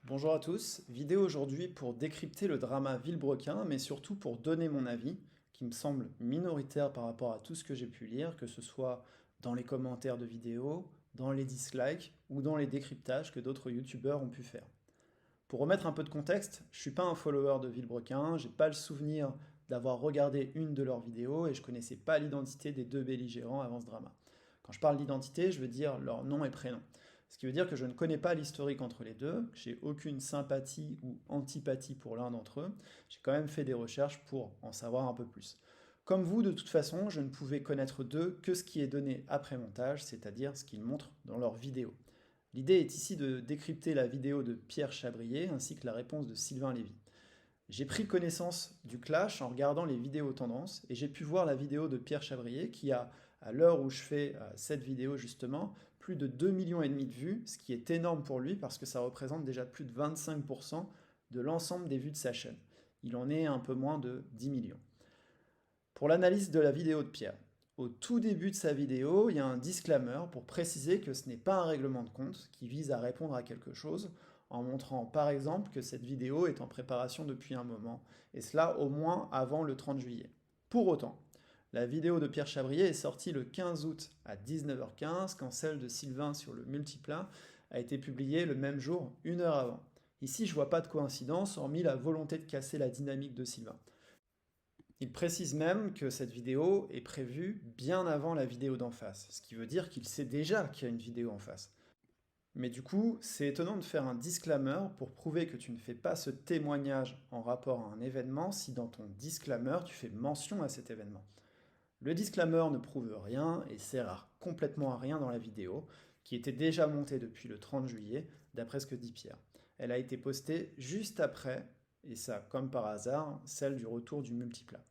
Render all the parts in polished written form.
Bonjour à tous, vidéo aujourd'hui pour décrypter le drama Villebrequin, mais surtout pour donner mon avis, qui me semble minoritaire par rapport à tout ce que j'ai pu lire, que ce soit dans les commentaires de vidéos, dans les dislikes ou dans les décryptages que d'autres youtubeurs ont pu faire. Pour remettre un peu de contexte, je suis pas un follower de Villebrequin, j'ai pas le souvenir d'avoir regardé une de leurs vidéos et je connaissais pas l'identité des deux belligérants avant ce drama. Quand je parle d'identité, je veux dire leur nom et prénom. Ce qui veut dire que je ne connais pas l'historique entre les deux, j'ai aucune sympathie ou antipathie pour l'un d'entre eux, j'ai quand même fait des recherches pour en savoir un peu plus. Comme vous, de toute façon, je ne pouvais connaître d'eux que ce qui est donné après montage, c'est-à-dire ce qu'ils montrent dans leurs vidéos. L'idée est ici de décrypter la vidéo de Pierre Chabrier ainsi que la réponse de Sylvain Lévy. J'ai pris connaissance du clash en regardant les vidéos tendances et j'ai pu voir la vidéo de Pierre Chabrier qui a, à l'heure où je fais cette vidéo justement, plus de 2,5 millions de vues, ce qui est énorme pour lui parce que ça représente déjà plus de 25% de l'ensemble des vues de sa chaîne. Il en est un peu moins de 10 millions. Pour l'analyse de la vidéo de Pierre, au tout début de sa vidéo, il y a un disclaimer pour préciser que ce n'est pas un règlement de compte qui vise à répondre à quelque chose, en montrant par exemple que cette vidéo est en préparation depuis un moment, et cela au moins avant le 30 juillet. Pour autant, la vidéo de Pierre Chabrier est sortie le 15 août à 19h15, quand celle de Sylvain sur le multiplat a été publiée le même jour, une heure avant. Ici, je vois pas de coïncidence, hormis la volonté de casser la dynamique de Sylvain. Il précise même que cette vidéo est prévue bien avant la vidéo d'en face, ce qui veut dire qu'il sait déjà qu'il y a une vidéo en face. Mais du coup, c'est étonnant de faire un disclaimer pour prouver que tu ne fais pas ce témoignage en rapport à un événement si dans ton disclaimer tu fais mention à cet événement. Le disclaimer ne prouve rien et sert complètement à rien dans la vidéo, qui était déjà montée depuis le 30 juillet, d'après ce que dit Pierre. Elle a été postée juste après, et ça comme par hasard, celle du retour du multiplat.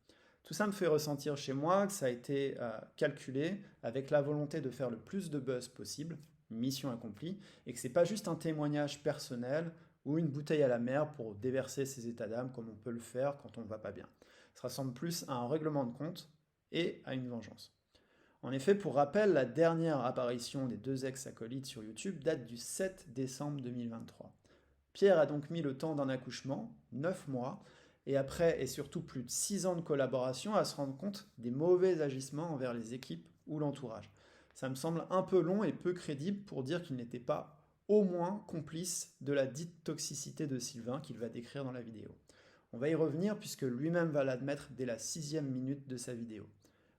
Tout ça me fait ressentir chez moi que ça a été calculé avec la volonté de faire le plus de buzz possible, mission accomplie, et que c'est pas juste un témoignage personnel ou une bouteille à la mer pour déverser ses états d'âme comme on peut le faire quand on ne va pas bien. Ça ressemble plus à un règlement de compte et à une vengeance. En effet, pour rappel, la dernière apparition des deux ex-acolytes sur YouTube date du 7 décembre 2023. Pierre a donc mis le temps d'un accouchement, 9 mois, et après et surtout plus de 6 ans de collaboration à se rendre compte des mauvais agissements envers les équipes ou l'entourage. Ça me semble un peu long et peu crédible pour dire qu'il n'était pas au moins complice de la dite toxicité de Sylvain qu'il va décrire dans la vidéo. On va y revenir puisque lui-même va l'admettre dès la 6e minute de sa vidéo.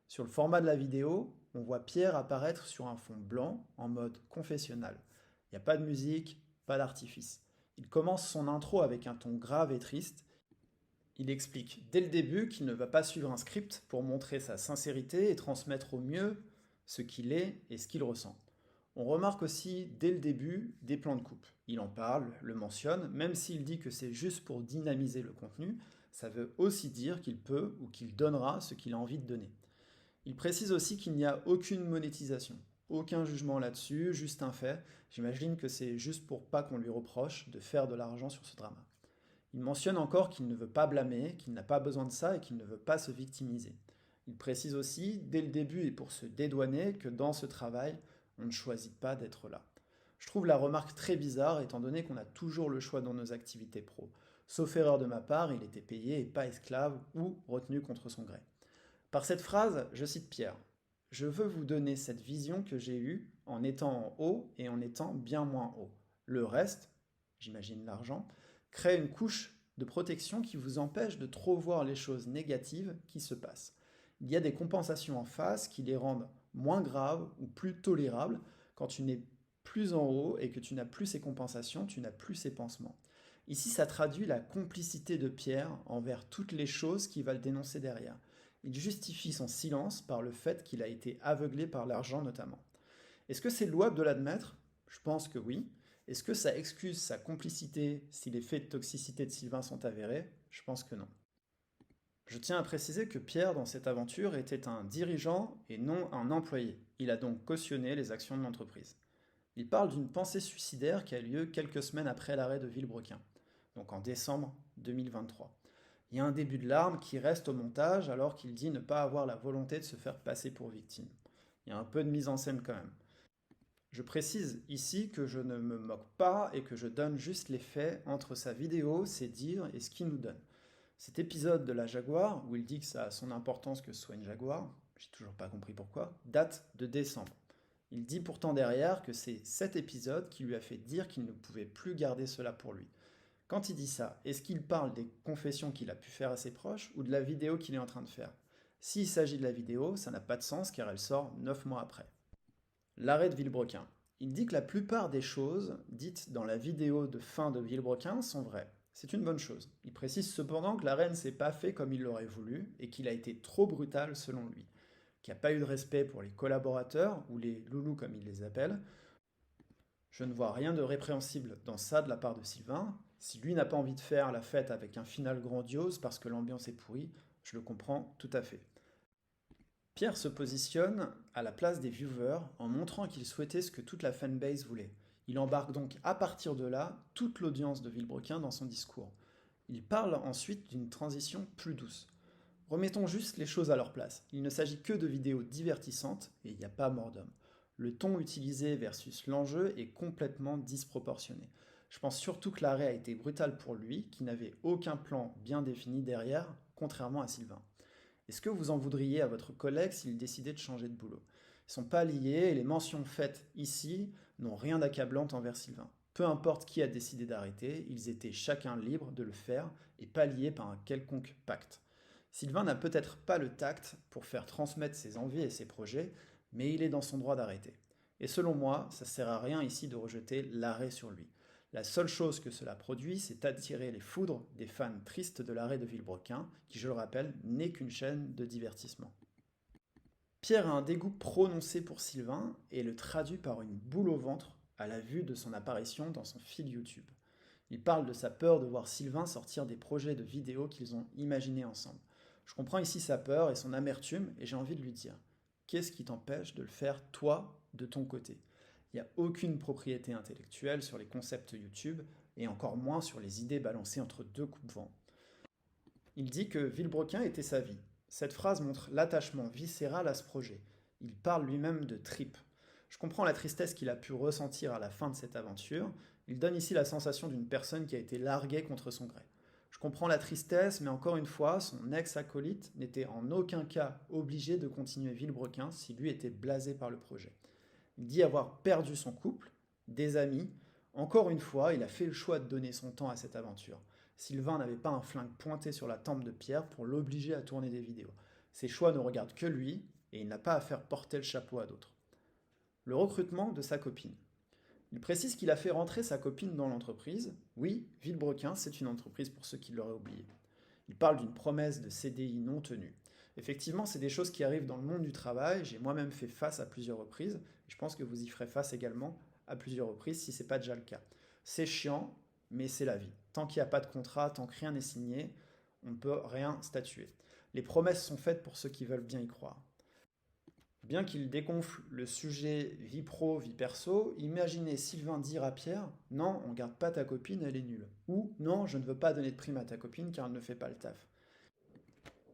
Sur le format de la vidéo, on voit Pierre apparaître sur un fond blanc en mode confessionnal. Il n'y a pas de musique, pas d'artifice. Il commence son intro avec un ton grave et triste. Il explique dès le début qu'il ne va pas suivre un script pour montrer sa sincérité et transmettre au mieux ce qu'il est et ce qu'il ressent. On remarque aussi dès le début des plans de coupe. Il en parle, le mentionne, même s'il dit que c'est juste pour dynamiser le contenu, ça veut aussi dire qu'il peut ou qu'il donnera ce qu'il a envie de donner. Il précise aussi qu'il n'y a aucune monétisation. Aucun jugement là-dessus, juste un fait. J'imagine que c'est juste pour pas qu'on lui reproche de faire de l'argent sur ce drama. Il mentionne encore qu'il ne veut pas blâmer, qu'il n'a pas besoin de ça et qu'il ne veut pas se victimiser. Il précise aussi, dès le début et pour se dédouaner, que dans ce travail, on ne choisit pas d'être là. Je trouve la remarque très bizarre étant donné qu'on a toujours le choix dans nos activités pro. Sauf erreur de ma part, il était payé et pas esclave ou retenu contre son gré. Par cette phrase, je cite Pierre. Je veux vous donner cette vision que j'ai eue en étant en haut et en étant bien moins haut. Le reste, j'imagine l'argent, crée une couche de protection qui vous empêche de trop voir les choses négatives qui se passent. Il y a des compensations en face qui les rendent moins graves ou plus tolérables quand tu n'es plus en haut et que tu n'as plus ces compensations, tu n'as plus ces pansements. Ici, ça traduit la complicité de Pierre envers toutes les choses qui va le dénoncer derrière. Il justifie son silence par le fait qu'il a été aveuglé par l'argent notamment. Est-ce que c'est louable de l'admettre? Je pense que oui. Est-ce que ça excuse sa complicité si les faits de toxicité de Sylvain sont avérés? Je pense que non. Je tiens à préciser que Pierre, dans cette aventure, était un dirigeant et non un employé. Il a donc cautionné les actions de l'entreprise. Il parle d'une pensée suicidaire qui a lieu quelques semaines après l'arrêt de Villebrequin, donc en décembre 2023. Il y a un début de larmes qui reste au montage alors qu'il dit ne pas avoir la volonté de se faire passer pour victime. Il y a un peu de mise en scène quand même. Je précise ici que je ne me moque pas et que je donne juste les faits entre sa vidéo, ses dires et ce qu'il nous donne. Cet épisode de la Jaguar, où il dit que ça a son importance que ce soit une Jaguar, j'ai toujours pas compris pourquoi, date de décembre. Il dit pourtant derrière que c'est cet épisode qui lui a fait dire qu'il ne pouvait plus garder cela pour lui. Quand il dit ça, est-ce qu'il parle des confessions qu'il a pu faire à ses proches ou de la vidéo qu'il est en train de faire? S'il s'agit de la vidéo, ça n'a pas de sens car elle sort 9 mois après. L'arrêt de Villebrequin. Il dit que la plupart des choses dites dans la vidéo de fin de Villebrequin sont vraies. C'est une bonne chose. Il précise cependant que l'arrêt ne s'est pas fait comme il l'aurait voulu et qu'il a été trop brutal selon lui, qu'il n'y a pas eu de respect pour les collaborateurs, ou les loulous comme il les appelle. Je ne vois rien de répréhensible dans ça de la part de Sylvain. Si lui n'a pas envie de faire la fête avec un final grandiose parce que l'ambiance est pourrie, je le comprends tout à fait. Pierre se positionne à la place des viewers en montrant qu'il souhaitait ce que toute la fanbase voulait. Il embarque donc à partir de là toute l'audience de Villebrequin dans son discours. Il parle ensuite d'une transition plus douce. Remettons juste les choses à leur place. Il ne s'agit que de vidéos divertissantes et il n'y a pas mort d'homme. Le ton utilisé versus l'enjeu est complètement disproportionné. Je pense surtout que l'arrêt a été brutal pour lui, qui n'avait aucun plan bien défini derrière, contrairement à Sylvain. Est-ce que vous en voudriez à votre collègue s'il décidait de changer de boulot? Ils ne sont pas liés et les mentions faites ici n'ont rien d'accablant envers Sylvain. Peu importe qui a décidé d'arrêter, ils étaient chacun libres de le faire et pas liés par un quelconque pacte. Sylvain n'a peut-être pas le tact pour faire transmettre ses envies et ses projets, mais il est dans son droit d'arrêter. Et selon moi, ça ne sert à rien ici de rejeter l'arrêt sur lui. La seule chose que cela produit, c'est attirer les foudres des fans tristes de l'arrêt de Villebrequin, qui, je le rappelle, n'est qu'une chaîne de divertissement. Pierre a un dégoût prononcé pour Sylvain et le traduit par une boule au ventre à la vue de son apparition dans son feed YouTube. Il parle de sa peur de voir Sylvain sortir des projets de vidéos qu'ils ont imaginés ensemble. Je comprends ici sa peur et son amertume et j'ai envie de lui dire: qu'est-ce qui t'empêche de le faire toi, de ton côté? Il n'y a aucune propriété intellectuelle sur les concepts YouTube et encore moins sur les idées balancées entre deux coupes-vents. Il dit que Villebrequin était sa vie. Cette phrase montre l'attachement viscéral à ce projet. Il parle lui-même de tripes. Je comprends la tristesse qu'il a pu ressentir à la fin de cette aventure. Il donne ici la sensation d'une personne qui a été larguée contre son gré. Je comprends la tristesse, mais encore une fois, son ex-acolyte n'était en aucun cas obligé de continuer Villebrequin si lui était blasé par le projet. Il dit avoir perdu son couple, des amis. Encore une fois, il a fait le choix de donner son temps à cette aventure. Sylvain n'avait pas un flingue pointé sur la tempe de Pierre pour l'obliger à tourner des vidéos. Ses choix ne regardent que lui et il n'a pas à faire porter le chapeau à d'autres. Le recrutement de sa copine. Il précise qu'il a fait rentrer sa copine dans l'entreprise. Oui, Villebrequin, c'est une entreprise pour ceux qui l'auraient oublié. Il parle d'une promesse de CDI non tenue. Effectivement, c'est des choses qui arrivent dans le monde du travail. J'ai moi-même fait face à plusieurs reprises. Je pense que vous y ferez face également à plusieurs reprises si ce n'est pas déjà le cas. C'est chiant, mais c'est la vie. Tant qu'il n'y a pas de contrat, tant que rien n'est signé, on ne peut rien statuer. Les promesses sont faites pour ceux qui veulent bien y croire. Bien qu'il dégonfle le sujet vie pro, vie perso, imaginez Sylvain dire à Pierre: non, on garde pas ta copine, elle est nulle. Ou non, je ne veux pas donner de prime à ta copine car elle ne fait pas le taf.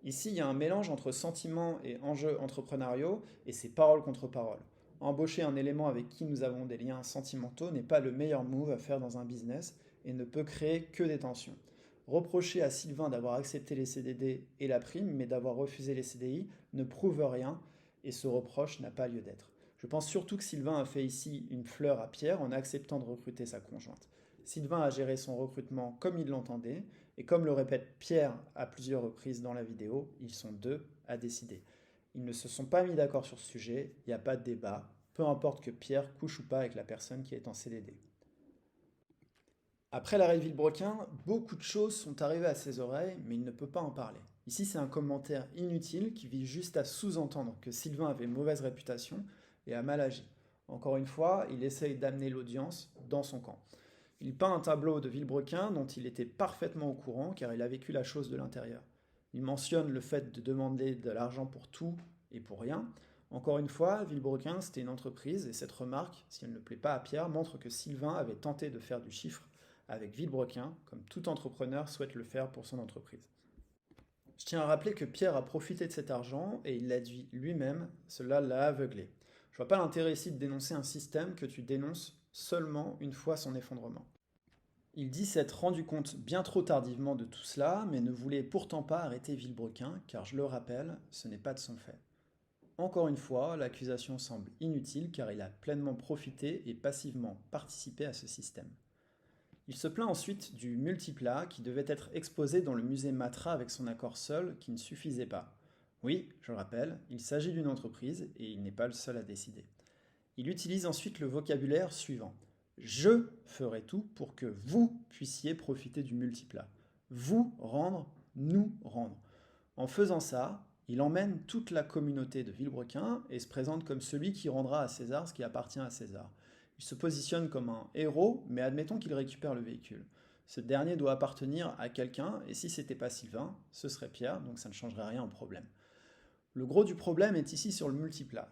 Ici, il y a un mélange entre sentiments et enjeux entrepreneuriaux et c'est parole contre parole. Embaucher un élément avec qui nous avons des liens sentimentaux n'est pas le meilleur move à faire dans un business et ne peut créer que des tensions. Reprocher à Sylvain d'avoir accepté les CDD et la prime, mais d'avoir refusé les CDI, ne prouve rien et ce reproche n'a pas lieu d'être. Je pense surtout que Sylvain a fait ici une fleur à Pierre en acceptant de recruter sa conjointe. Sylvain a géré son recrutement comme il l'entendait, et comme le répète Pierre à plusieurs reprises dans la vidéo, ils sont deux à décider. Ils ne se sont pas mis d'accord sur ce sujet, il n'y a pas de débat, peu importe que Pierre couche ou pas avec la personne qui est en CDD. Après l'arrêt de Villebrequin, beaucoup de choses sont arrivées à ses oreilles, mais il ne peut pas en parler. Ici, c'est un commentaire inutile qui vise juste à sous-entendre que Sylvain avait mauvaise réputation et a mal agi. Encore une fois, il essaye d'amener l'audience dans son camp. Il peint un tableau de Villebrequin dont il était parfaitement au courant car il a vécu la chose de l'intérieur. Il mentionne le fait de demander de l'argent pour tout et pour rien. Encore une fois, Villebrequin, c'était une entreprise et cette remarque, si elle ne plaît pas à Pierre, montre que Sylvain avait tenté de faire du chiffre avec Villebrequin, comme tout entrepreneur souhaite le faire pour son entreprise. Je tiens à rappeler que Pierre a profité de cet argent et il l'a dit lui-même, cela l'a aveuglé. Je vois pas l'intérêt ici de dénoncer un système que tu dénonces seulement une fois son effondrement. Il dit s'être rendu compte bien trop tardivement de tout cela, mais ne voulait pourtant pas arrêter Villebrequin, car je le rappelle, ce n'est pas de son fait. Encore une fois, l'accusation semble inutile car il a pleinement profité et passivement participé à ce système. Il se plaint ensuite du multiplat qui devait être exposé dans le musée Matra avec son accord seul qui ne suffisait pas. Oui, je le rappelle, il s'agit d'une entreprise et il n'est pas le seul à décider. Il utilise ensuite le vocabulaire suivant. Je ferai tout pour que vous puissiez profiter du multiplat. Vous rendre, nous rendre. En faisant ça, il emmène toute la communauté de Villebrequin et se présente comme celui qui rendra à César ce qui appartient à César. Il se positionne comme un héros, mais admettons qu'il récupère le véhicule. Ce dernier doit appartenir à quelqu'un, et si c'était pas Sylvain, ce serait Pierre, donc ça ne changerait rien au problème. Le gros du problème est ici sur le multiplat.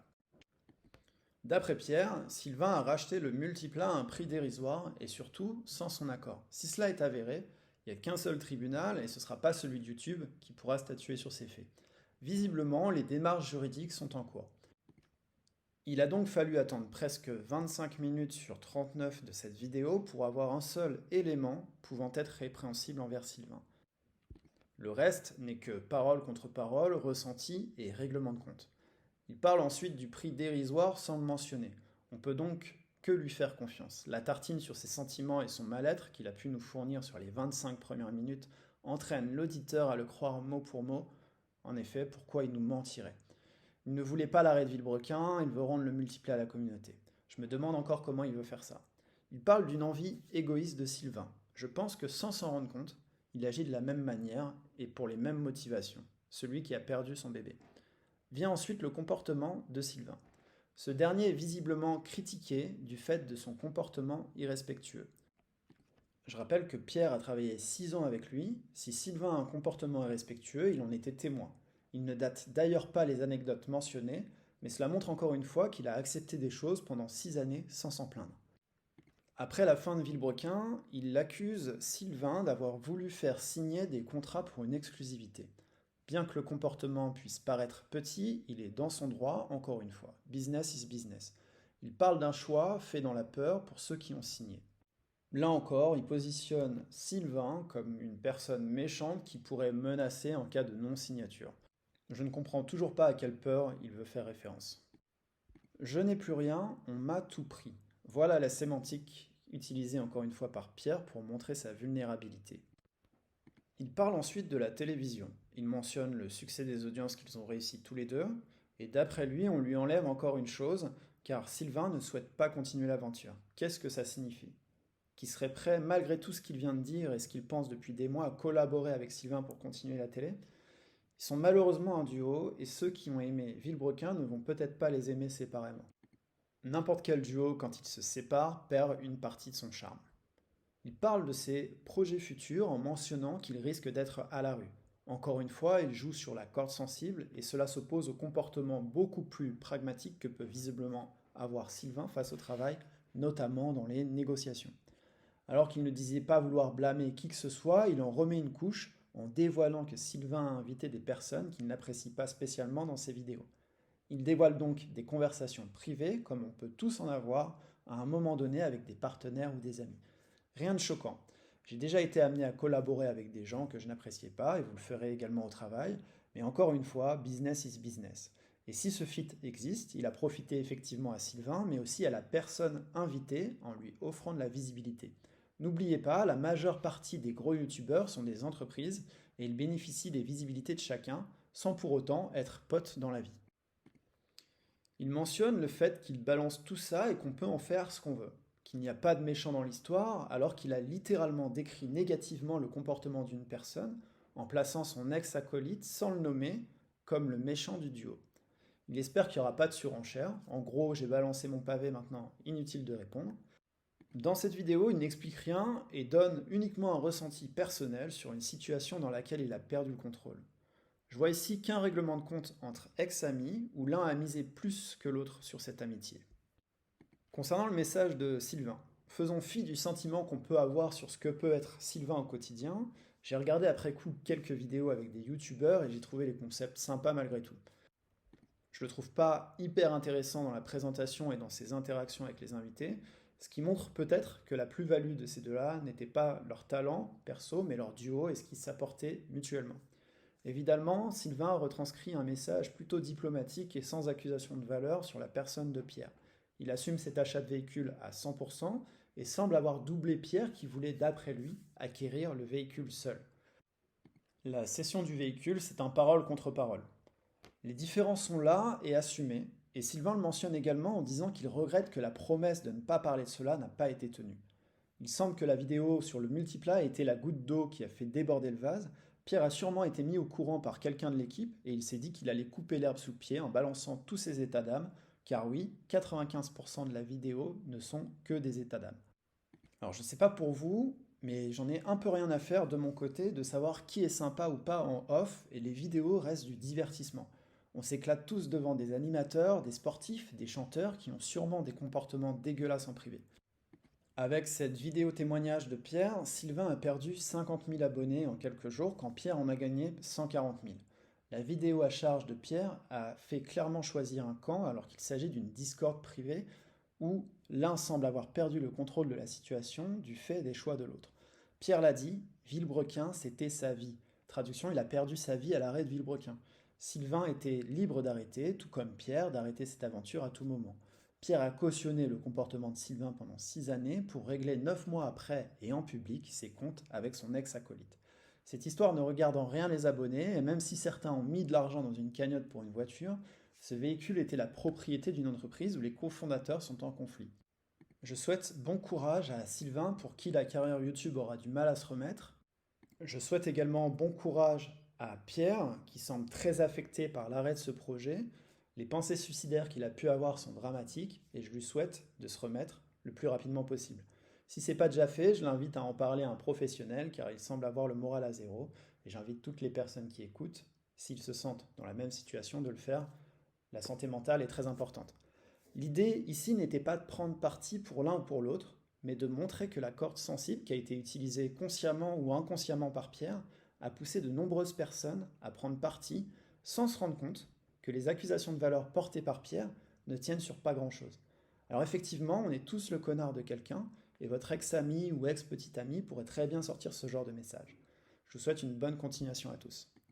D'après Pierre, Sylvain a racheté le multiplat à un prix dérisoire et surtout sans son accord. Si cela est avéré, il n'y a qu'un seul tribunal et ce ne sera pas celui de YouTube qui pourra statuer sur ces faits. Visiblement, les démarches juridiques sont en cours. Il a donc fallu attendre presque 25 minutes sur 39 de cette vidéo pour avoir un seul élément pouvant être répréhensible envers Sylvain. Le reste n'est que parole contre parole, ressenti et règlement de compte. Il parle ensuite du prix dérisoire sans le mentionner. On peut donc que lui faire confiance. La tartine sur ses sentiments et son mal-être qu'il a pu nous fournir sur les 25 premières minutes entraîne l'auditeur à le croire mot pour mot. En effet, pourquoi il nous mentirait? Il ne voulait pas l'arrêt de Villebrequin, il veut rendre le multiplat à la communauté. Je me demande encore comment il veut faire ça. Il parle d'une envie égoïste de Sylvain. Je pense que sans s'en rendre compte, il agit de la même manière et pour les mêmes motivations, celui qui a perdu son bébé. Vient ensuite le comportement de Sylvain. Ce dernier est visiblement critiqué du fait de son comportement irrespectueux. Je rappelle que Pierre a travaillé 6 ans avec lui. Si Sylvain a un comportement irrespectueux, il en était témoin. Il ne date d'ailleurs pas les anecdotes mentionnées, mais cela montre encore une fois qu'il a accepté des choses pendant 6 années sans s'en plaindre. Après la fin de Villebrequin, il accuse Sylvain d'avoir voulu faire signer des contrats pour une exclusivité. Bien que le comportement puisse paraître petit, il est dans son droit, encore une fois. Business is business. Il parle d'un choix fait dans la peur pour ceux qui ont signé. Là encore, il positionne Sylvain comme une personne méchante qui pourrait menacer en cas de non-signature. Je ne comprends toujours pas à quelle peur il veut faire référence. Je n'ai plus rien, on m'a tout pris. Voilà la sémantique utilisée encore une fois par Pierre pour montrer sa vulnérabilité. Il parle ensuite de la télévision. Il mentionne le succès des audiences qu'ils ont réussi tous les deux, et d'après lui, on lui enlève encore une chose, car Sylvain ne souhaite pas continuer l'aventure. Qu'est-ce que ça signifie? Qu'il serait prêt, malgré tout ce qu'il vient de dire et ce qu'il pense depuis des mois, à collaborer avec Sylvain pour continuer la télé? Ils sont malheureusement un duo, et ceux qui ont aimé Villebrequin ne vont peut-être pas les aimer séparément. N'importe quel duo, quand il se sépare, perd une partie de son charme. Il parle de ses projets futurs en mentionnant qu'il risque d'être à la rue. Encore une fois, il joue sur la corde sensible et cela s'oppose au comportement beaucoup plus pragmatique que peut visiblement avoir Sylvain face au travail, notamment dans les négociations. Alors qu'il ne disait pas vouloir blâmer qui que ce soit, il en remet une couche en dévoilant que Sylvain a invité des personnes qu'il n'apprécie pas spécialement dans ses vidéos. Il dévoile donc des conversations privées, comme on peut tous en avoir à un moment donné avec des partenaires ou des amis. Rien de choquant. J'ai déjà été amené à collaborer avec des gens que je n'appréciais pas, et vous le ferez également au travail, mais encore une fois, business is business. Et si ce fit existe, il a profité effectivement à Sylvain, mais aussi à la personne invitée en lui offrant de la visibilité. N'oubliez pas, la majeure partie des gros youtubeurs sont des entreprises et ils bénéficient des visibilités de chacun sans pour autant être potes dans la vie. Il mentionne le fait qu'il balance tout ça et qu'on peut en faire ce qu'on veut, qu'il n'y a pas de méchant dans l'histoire, alors qu'il a littéralement décrit négativement le comportement d'une personne en plaçant son ex-acolyte sans le nommer comme le méchant du duo. Il espère qu'il n'y aura pas de surenchère. En gros, j'ai balancé mon pavé maintenant, inutile de répondre. Dans cette vidéo, il n'explique rien et donne uniquement un ressenti personnel sur une situation dans laquelle il a perdu le contrôle. Je vois ici qu'un règlement de compte entre ex-amis où l'un a misé plus que l'autre sur cette amitié. Concernant le message de Sylvain, faisons fi du sentiment qu'on peut avoir sur ce que peut être Sylvain au quotidien. J'ai regardé après coup quelques vidéos avec des youtubeurs et j'ai trouvé les concepts sympas malgré tout. Je le trouve pas hyper intéressant dans la présentation et dans ses interactions avec les invités, ce qui montre peut-être que la plus-value de ces deux-là n'était pas leur talent perso, mais leur duo et ce qu'ils s'apportaient mutuellement. Évidemment, Sylvain retranscrit un message plutôt diplomatique et sans accusation de valeur sur la personne de Pierre. Il assume cet achat de véhicule à 100% et semble avoir doublé Pierre qui voulait, d'après lui, acquérir le véhicule seul. La cession du véhicule, c'est un parole contre parole. Les différences sont là et assumées, et Sylvain le mentionne également en disant qu'il regrette que la promesse de ne pas parler de cela n'a pas été tenue. Il semble que la vidéo sur le multiplat a été la goutte d'eau qui a fait déborder le vase. Pierre a sûrement été mis au courant par quelqu'un de l'équipe et il s'est dit qu'il allait couper l'herbe sous le pied en balançant tous ses états d'âme, car oui, 95% de la vidéo ne sont que des états d'âme. Alors je sais pas pour vous, mais j'en ai un peu rien à faire de mon côté de savoir qui est sympa ou pas en off et les vidéos restent du divertissement. On s'éclate tous devant des animateurs, des sportifs, des chanteurs qui ont sûrement des comportements dégueulasses en privé. Avec cette vidéo témoignage de Pierre, Sylvain a perdu 50 000 abonnés en quelques jours quand Pierre en a gagné 140 000. La vidéo à charge de Pierre a fait clairement choisir un camp alors qu'il s'agit d'une discorde privée où l'un semble avoir perdu le contrôle de la situation du fait des choix de l'autre. Pierre l'a dit, Villebrequin, c'était sa vie. Traduction, il a perdu sa vie à l'arrêt de Villebrequin. Sylvain était libre d'arrêter, tout comme Pierre, d'arrêter cette aventure à tout moment. Pierre a cautionné le comportement de Sylvain pendant 6 années pour régler 9 mois après et en public ses comptes avec son ex-acolyte. Cette histoire ne regarde en rien les abonnés, et même si certains ont mis de l'argent dans une cagnotte pour une voiture, ce véhicule était la propriété d'une entreprise où les cofondateurs sont en conflit. Je souhaite bon courage à Sylvain pour qui la carrière YouTube aura du mal à se remettre. Je souhaite également bon courage à Pierre qui semble très affecté par l'arrêt de ce projet. Les pensées suicidaires qu'il a pu avoir sont dramatiques et je lui souhaite de se remettre le plus rapidement possible. Si ce n'est pas déjà fait, je l'invite à en parler à un professionnel car il semble avoir le moral à zéro et j'invite toutes les personnes qui écoutent, s'ils se sentent dans la même situation, de le faire. La santé mentale est très importante. L'idée ici n'était pas de prendre parti pour l'un ou pour l'autre, mais de montrer que la corde sensible qui a été utilisée consciemment ou inconsciemment par Pierre a poussé de nombreuses personnes à prendre parti sans se rendre compte que les accusations de valeur portées par Pierre ne tiennent sur pas grand-chose. Alors effectivement, on est tous le connard de quelqu'un, et votre ex-ami ou ex-petite amie pourrait très bien sortir ce genre de message. Je vous souhaite une bonne continuation à tous.